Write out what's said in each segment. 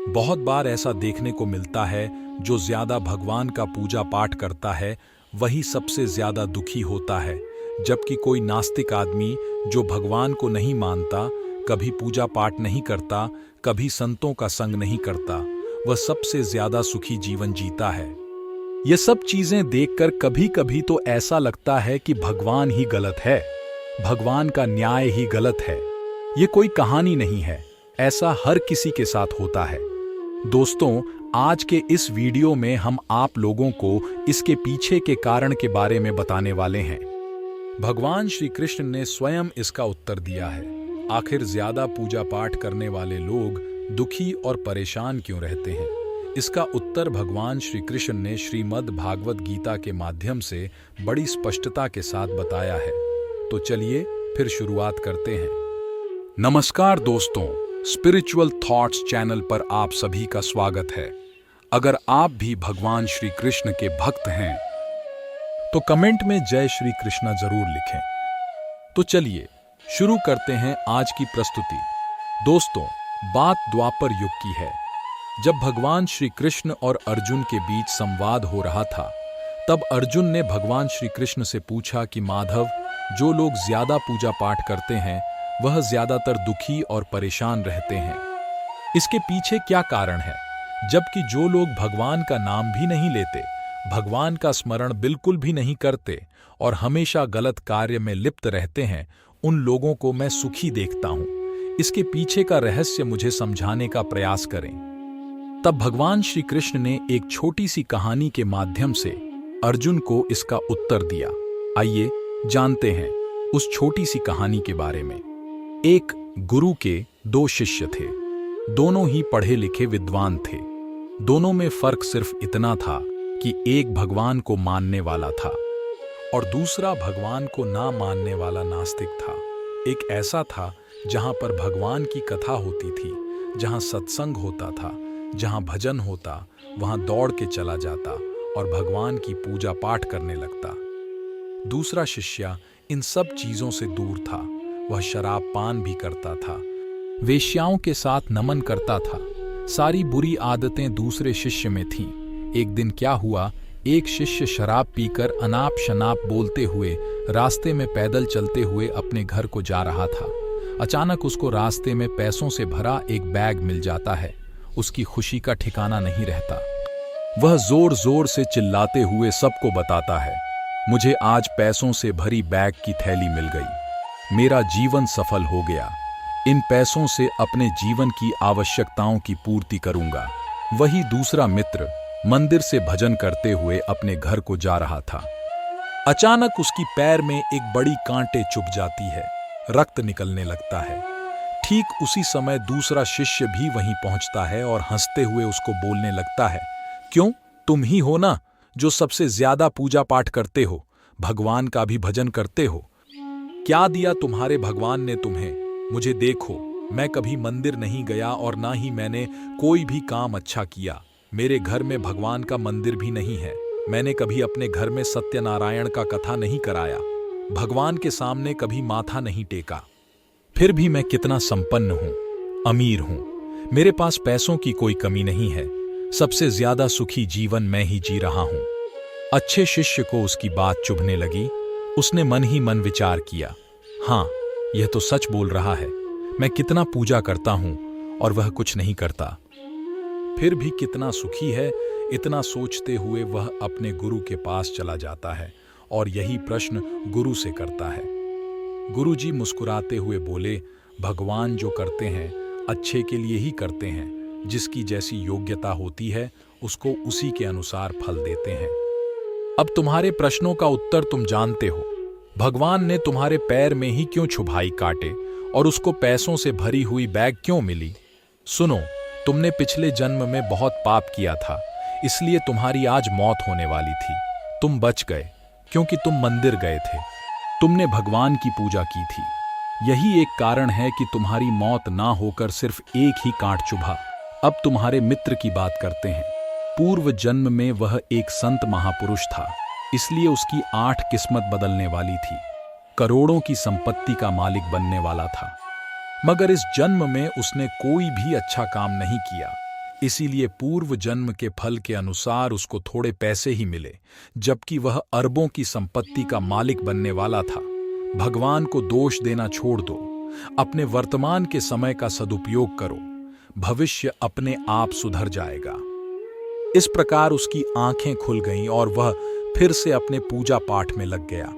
बहुत बार ऐसा देखने को मिलता है, जो ज्यादा भगवान का पूजा पाठ करता है वही सबसे ज्यादा दुखी होता है, जबकि कोई नास्तिक आदमी जो भगवान को नहीं मानता, कभी पूजा पाठ नहीं करता, कभी संतों का संग नहीं करता, वह सबसे ज्यादा सुखी जीवन जीता है। ये सब चीजें देखकर कभी कभी तो ऐसा लगता है कि भगवान ही गलत है, भगवान का न्याय ही गलत है। ये कोई कहानी नहीं है, ऐसा हर किसी के साथ होता है। दोस्तों, आज के इस वीडियो में हम आप लोगों को इसके पीछे के कारण के बारे में बताने वाले हैं। भगवान श्री कृष्ण ने स्वयं इसका उत्तर दिया है। आखिर ज्यादा पूजा पाठ करने वाले लोग दुखी और परेशान क्यों रहते हैं? इसका उत्तर भगवान श्री कृष्ण ने श्रीमद् भागवत गीता के माध्यम से बड़ी स्पष्टता के साथ बताया है। तो चलिए फिर शुरुआत करते हैं। नमस्कार दोस्तों, स्पिरिचुअल थॉट्स चैनल पर आप सभी का स्वागत है। अगर आप भी भगवान श्री कृष्ण के भक्त हैं तो कमेंट में जय श्री कृष्णा जरूर लिखें। तो चलिए शुरू करते हैं आज की प्रस्तुति। दोस्तों, बात द्वापर युग की है, जब भगवान श्री कृष्ण और अर्जुन के बीच संवाद हो रहा था। तब अर्जुन ने भगवान श्री कृष्ण से पूछा कि माधव, जो लोग ज्यादा पूजा पाठ करते हैं वह ज्यादातर दुखी और परेशान रहते हैं। इसके पीछे क्या कारण है? जबकि जो लोग भगवान का नाम भी नहीं लेते, भगवान का स्मरण बिल्कुल भी नहीं करते और हमेशा गलत कार्य में लिप्त रहते हैं, उन लोगों को मैं सुखी देखता हूं। इसके पीछे का रहस्य मुझे समझाने का प्रयास करें। तब भगवान श्री कृष्ण ने एक छोटी सी कहानी के माध्यम से अर्जुन को इसका उत्तर दिया। आइए जानते हैं उस छोटी सी कहानी के बारे में। एक गुरु के दो शिष्य थे। दोनों ही पढ़े लिखे विद्वान थे। दोनों में फर्क सिर्फ इतना था कि एक भगवान को मानने वाला था और दूसरा भगवान को ना मानने वाला नास्तिक था। एक ऐसा था जहां पर भगवान की कथा होती थी, जहां सत्संग होता था, जहां भजन होता, वहां दौड़ के चला जाता और भगवान की पूजा पाठ करने लगता। दूसरा शिष्य इन सब चीजों से दूर था। वह शराब पान भी करता था, वेश्याओं के साथ नमन करता था। सारी बुरी आदतें दूसरे शिष्य में थीं। एक दिन क्या हुआ, एक शिष्य शराब पीकर अनाप शनाप बोलते हुए रास्ते में पैदल चलते हुए अपने घर को जा रहा था। अचानक उसको रास्ते में पैसों से भरा एक बैग मिल जाता है। उसकी खुशी का ठिकाना नहीं रहता। वह जोर जोर से चिल्लाते हुए सबको बताता है, मुझे आज पैसों से भरी बैग की थैली मिल गई, मेरा जीवन सफल हो गया। इन पैसों से अपने जीवन की आवश्यकताओं की पूर्ति करूंगा। वही दूसरा मित्र मंदिर से भजन करते हुए अपने घर को जा रहा था। अचानक उसकी पैर में एक बड़ी कांटे चुभ जाती है, रक्त निकलने लगता है। ठीक उसी समय दूसरा शिष्य भी वहीं पहुंचता है और हंसते हुए उसको बोलने लगता है, क्यों, तुम ही हो ना जो सबसे ज्यादा पूजा पाठ करते हो, भगवान का भी भजन करते हो। क्या दिया तुम्हारे भगवान ने तुम्हें? मुझे देखो, मैं कभी मंदिर नहीं गया और ना ही मैंने कोई भी काम अच्छा किया। मेरे घर में भगवान का मंदिर भी नहीं है। मैंने कभी अपने घर में सत्यनारायण का कथा नहीं कराया, भगवान के सामने कभी माथा नहीं टेका। फिर भी मैं कितना संपन्न हूं, अमीर हूं। मेरे पास पैसों की कोई कमी नहीं है। सबसे ज्यादा सुखी जीवन मैं ही जी रहा हूं। अच्छे शिष्य को उसकी बात चुभने लगी। उसने मन ही मन विचार किया, हाँ, यह तो सच बोल रहा है। मैं कितना पूजा करता हूं और वह कुछ नहीं करता, फिर भी कितना सुखी है। इतना सोचते हुए वह अपने गुरु के पास चला जाता है और यही प्रश्न गुरु से करता है। गुरुजी मुस्कुराते हुए बोले, भगवान जो करते हैं अच्छे के लिए ही करते हैं। जिसकी जैसी योग्यता होती है उसको उसी के अनुसार फल देते हैं। अब तुम्हारे प्रश्नों का उत्तर तुम जानते हो। भगवान ने तुम्हारे पैर में ही क्यों छुभाई कांटे और उसको पैसों से भरी हुई बैग क्यों मिली? सुनो, तुमने पिछले जन्म में बहुत पाप किया था, इसलिए तुम्हारी आज मौत होने वाली थी। तुम बच गए क्योंकि तुम मंदिर गए थे, तुमने भगवान की पूजा की थी। यही एक कारण है कि तुम्हारी मौत ना होकर सिर्फ एक ही कांट चुभा। अब तुम्हारे मित्र की बात करते हैं। पूर्व जन्म में वह एक संत महापुरुष था, इसलिए उसकी 8 किस्मत बदलने वाली थी। करोड़ों की संपत्ति का मालिक बनने वाला था। मगर इस जन्म में उसने कोई भी अच्छा काम नहीं किया, इसीलिए पूर्व जन्म के फल के अनुसार उसको थोड़े पैसे ही मिले, जबकि वह अरबों की संपत्ति का मालिक बनने वाला था। भगवान को दोष देना छोड़ दो, अपने वर्तमान के समय का सदुपयोग करो, भविष्य अपने आप सुधर जाएगा। इस प्रकार उसकी आंखें खुल गईं और वह फिर से अपने पूजा पाठ में लग गया।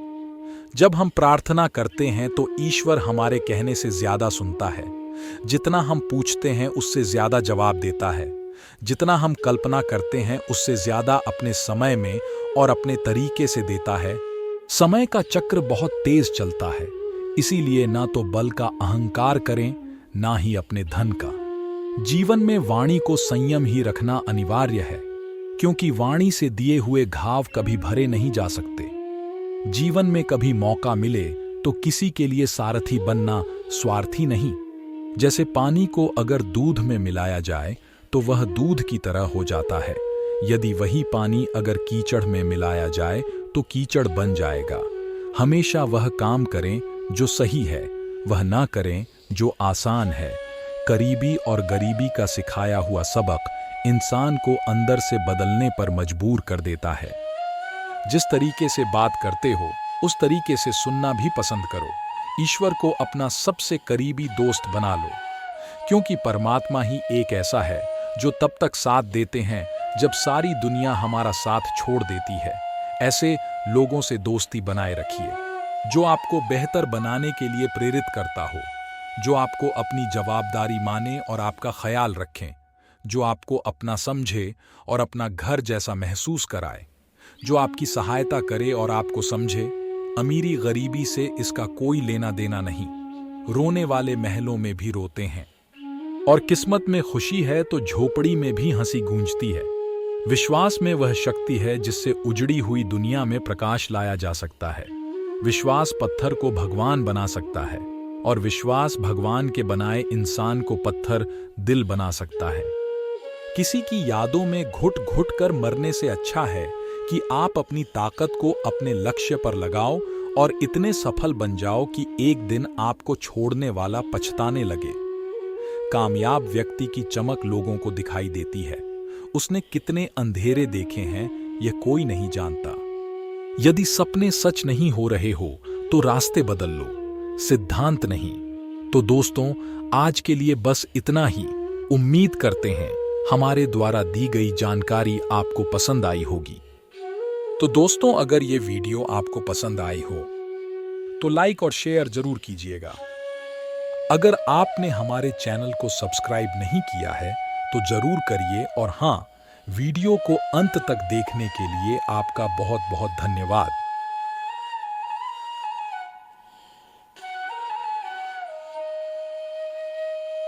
जब हम प्रार्थना करते हैं तो ईश्वर हमारे कहने से ज्यादा सुनता है। जितना हम पूछते हैं उससे ज्यादा जवाब देता है। जितना हम कल्पना करते हैं उससे ज्यादा अपने समय में और अपने तरीके से देता है। समय का चक्र बहुत तेज चलता है, इसीलिए ना तो बल का अहंकार करें, ना ही अपने धन का। जीवन में वाणी को संयम ही रखना अनिवार्य है, क्योंकि वाणी से दिए हुए घाव कभी भरे नहीं जा सकते। जीवन में कभी मौका मिले तो किसी के लिए सारथी बनना स्वार्थी नहीं। जैसे पानी को अगर दूध में मिलाया जाए तो वह दूध की तरह हो जाता है, यदि वही पानी अगर कीचड़ में मिलाया जाए तो कीचड़ बन जाएगा। हमेशा वह काम करें जो सही है, वह ना करें जो आसान है। करीबी और गरीबी का सिखाया हुआ सबक इंसान को अंदर से बदलने पर मजबूर कर देता है। जिस तरीके से बात करते हो उस तरीके से सुनना भी पसंद करो। ईश्वर को अपना सबसे करीबी दोस्त बना लो, क्योंकि परमात्मा ही एक ऐसा है जो तब तक साथ देते हैं जब सारी दुनिया हमारा साथ छोड़ देती है। ऐसे लोगों से दोस्ती बनाए रखिए जो आपको बेहतर बनाने के लिए प्रेरित करता हो, जो आपको अपनी जवाबदारी माने और आपका ख्याल रखें, जो आपको अपना समझे और अपना घर जैसा महसूस कराए, जो आपकी सहायता करे और आपको समझे। अमीरी गरीबी से इसका कोई लेना देना नहीं। रोने वाले महलों में भी रोते हैं, और किस्मत में खुशी है तो झोपड़ी में भी हंसी गूंजती है। विश्वास में वह शक्ति है जिससे उजड़ी हुई दुनिया में प्रकाश लाया जा सकता है। विश्वास पत्थर को भगवान बना सकता है, और विश्वास भगवान के बनाए इंसान को पत्थर दिल बना सकता है। किसी की यादों में घुट घुट कर मरने से अच्छा है कि आप अपनी ताकत को अपने लक्ष्य पर लगाओ और इतने सफल बन जाओ कि एक दिन आपको छोड़ने वाला पछताने लगे। कामयाब व्यक्ति की चमक लोगों को दिखाई देती है। उसने कितने अंधेरे देखे हैं यह कोई नहीं जानता। यदि सपने सच नहीं हो रहे हो तो रास्ते बदल लो, सिद्धांत नहीं। तो दोस्तों, आज के लिए बस इतना ही। उम्मीद करते हैं हमारे द्वारा दी गई जानकारी आपको पसंद आई होगी। तो दोस्तों, अगर ये वीडियो आपको पसंद आई हो तो लाइक और शेयर जरूर कीजिएगा। अगर आपने हमारे चैनल को सब्सक्राइब नहीं किया है तो जरूर करिए, और हाँ, वीडियो को अंत तक देखने के लिए आपका बहुत बहुत धन्यवाद।